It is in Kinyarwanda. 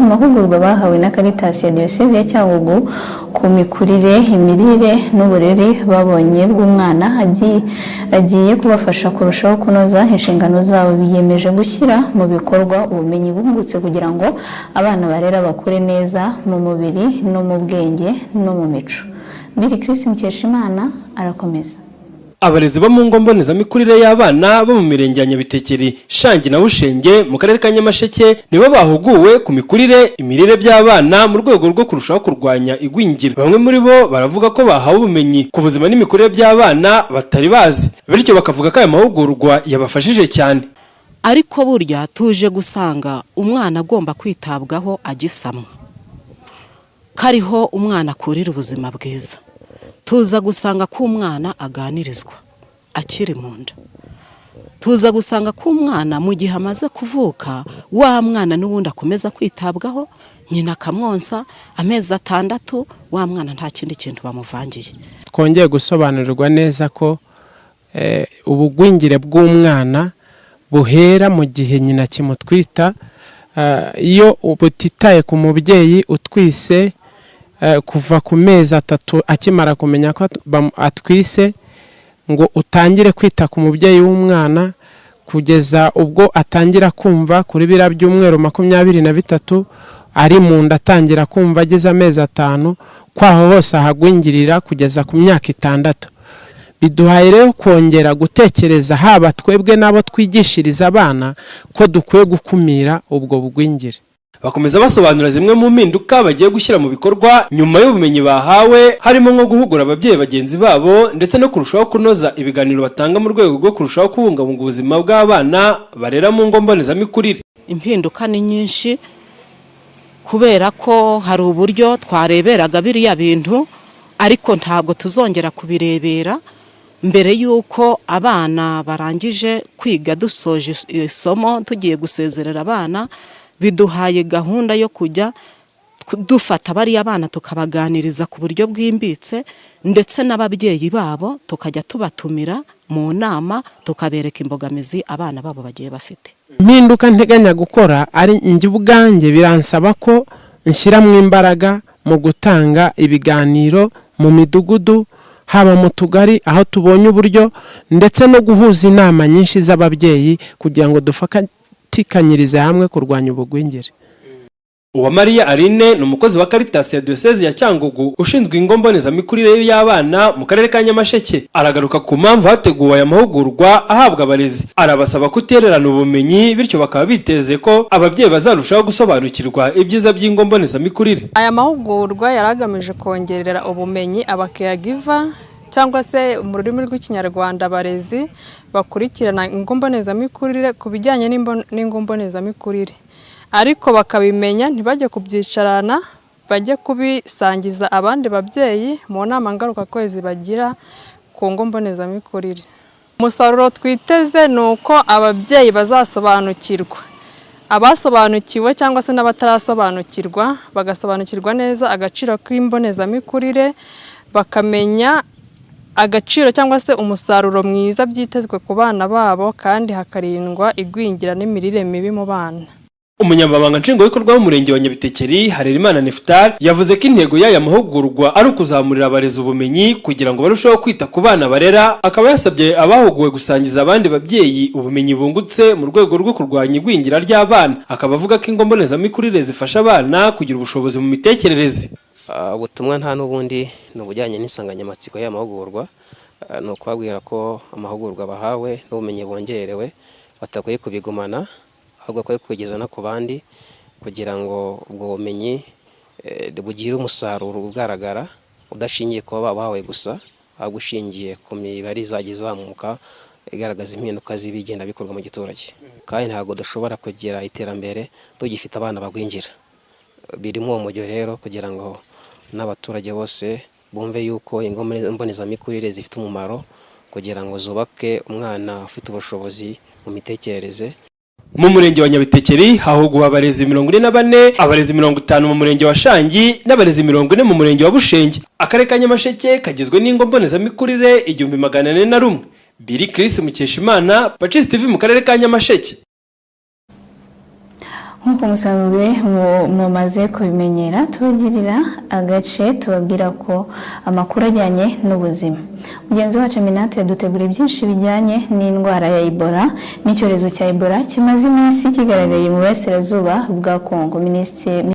amahugurwa bahawe na Caritas ya Diocese ya Cyangugu ku mikurire, imirire n'uburere babonye bw'umwana agiye kubafasha kurushaho kunoza inshingano zabo. Biyemeje gushyira mu bikorwa ubumenyi bungutse kugira ngo abana barera bakure neza mu mubiri no mu bwenge no mu mico. Biri Chris Mukeshimana arakomeza. Abarezi bo mu ngo mbonezamikurire y'abana bo mu mirenge ya Nyabitekeri, Shangi na Bushenge mu karere ka Nyamasheke nibo bahuguwe ku mikurire, imirire by'abana mu rwego rwo kurushaho kurwanya igwingira. Bamwe muri bo baravuga ko bahawe ubumenyi ku buzima n'imikurire by'abana batari bazi, bityo bakavuga ko aya mahugurwa yabafashije cyane. Ariko burya tuje gusanga umwana agomba kwitabwaho agisamwa, kariho umwana kurira ubuzima bwiza. Tuza gusanga ko umwana aganirizwa akiri mu nda. Tuza gusanga ko umwana mu gihe amaze kuvuka, wa mwana n'ubundi akomeza kwitabwaho, nyina akamwonsa amezi 6, wa mwana nta kindi kintu bamuvangiye. Twongeye gusobanurirwa neza ko ubugwingire bw'umwana buhera mu gihe nyina kimutwita. Iyo ubutitaye ku mubyeyi utwise kuva ku mezi 3 akimara kumenya ko atwise, ngo utangire kwita ku mubyeyi w'umwana kugeza ubwo atangira kumva kuri bira by'umweru 23 ari mu nda, atangira kumva ageze amezi 5, kwaho hose ahagwingirira kugeza ku myaka 6. Biduhaye rero kongera gutekereza haba twebwe nabo twigishiriza abana ko dukwiye gukumira ubwo bugwingire. Bakomeza basobanura zimwe mu mpinduka bagiye gushyira mu bikorwa nyuma y'ubumenyi bahawe, harimo nko guhugura ababyeyi bagenzi babo ndetse no kurushaho kunoza ibiganiro batanga mu rwego rwo kurushaho kubungabunga ubuzima bw'abana barera mu ngo mbonezamikurire. Impinduka ni nyinshi kubera ko hari uburyo twareberaga biriya bintu, ariko ntabwo tuzongera kubirebera mbere yuko abana barangije kwiga. Dusoje isomo tugiye gusezerera abana, biduhaye gahunda yo kujya dufata bari abana tukabaganiriza ku buryo bwimbitse, ndetse n'ababyeyi babo tukajya tubatumira mu nama tukabereka imbogamizi abana babo bagiye bafite. Impinduka nteganya gukora ari njye ubwanjye, biransaba ko nshyiramo imbaraga mu gutanga ibiganiro mu midugudu, haba mu tugari aho tubonye uburyo, ndetse no guhuza inama nyinshi z'ababyeyi kugira ngo dufatikanyirize hamwe kurwanya ubugwingire. Uwamariya Aline ni umukozi wa Caritas ya Diocese ya Cyangugu ushinzwe ingo mbonezamikurire y'abana mu karere ka Nyamasheke. Aragaruka ku mpamvu hateguwe aya mahugurwa ahabwa abarezi. Arabasaba kutererana ubumenyi, bityo bakaba biteze ko ababyeyi bazarushaho gusobanukirwa ibyiza by'ingo mbonezamikurire. Aya mahugurwa yaragamije kongerera ubumenyi abacaregiver cyangwa se mu rurimi rw'ikinyarwanda abarezi bakurikirana ingo mbonezamikurire ku bijyanye n'ingo mbonezamikurire, ariko bakabimenya ntibajye kubyicarana, bajye kubisangiza abandi babyeyi mu nama ngaruka kwezi bagira ku ngo mbonezamikurire. Umusaruro twiteze ni uko ababyeyi bazasobanukirwa, abasobanukiwe cyangwa se n'abatarasobanukirwa bagasobanukirwa neza agaciro k'imbonezamikurire, bakamenya agaciro cyangwa se umusaruro mwiza byitezwe ku bana babo, kandi hakarindwa igwingira n'imirire mibi mu bana. Umunyamabanga nshingwabikorwa w'umurenge wa Nyabitekeri Harerimana Neftali yavuze ko intego y'aya mahugurwa ari ukuzamurira abarezi ubumenyi kugira ngo barusheho kwita ku bana barera. Akaba yasabye abahuguwe gusangiza abandi babyeyi ubumenyi bungutse mu rwego rwo kurwanya igwingira ry'abana. Akaba avuga ko ingo mbonezamikurire zifasha abana kugira ubushobozi mu mitekerereze. Ubutumwa nta n'ubundi ni ubujyanye n'insanganyamatsiko y'amahugurwa, ni ukubabwira ko amahugurwa bahawe n'ubumenyi bongerewe batakwiye kubigumana, ahubwo bakwiye kugeza no ku bandi kugira ngo ubwo bumenyi bugire umusaruro ugaragara udashingiye kuba bahawe gusa, ahubwo ushingiye ku mibare izajya izamuka igaragaza impinduka z'ibigenda bikorwa mu giturage. Kandi ntabwo dushobora kugira iterambere tugifite abana bagwingira. Birimo uwo mujyo rero kugira ngo n'abaturage bose bumve yuko ingo mbonezamikurire zifite umumaro kugira ngo zubake umwana ufite ubushobozi mu mitekerereze. Mu murenge wa Nyabitekeri hahuguwe abarezi 44, abarezi 50 mu murenge wa Shangi n'abarezi 40 mu murenge wa Bushenge. Akarere ka Nyamasheke kagizwe n'ingo mbonezamikurire 1401. Biri Chris Mukeshimana, Pacis TV mu karere ka Nyamasheke. nk'uko musanzwe mumaze kubimenyera tubagirira agace tubabwira ko amakuru ajyanye n'ubuzima. Mugenzi wacu Minate yaduteguriye byinshi bijyanye n'indwara ya Ebola n'icyorezo cya Ebola kimaze iminsi kigaragaye mu burasirazuba bwa Kongo.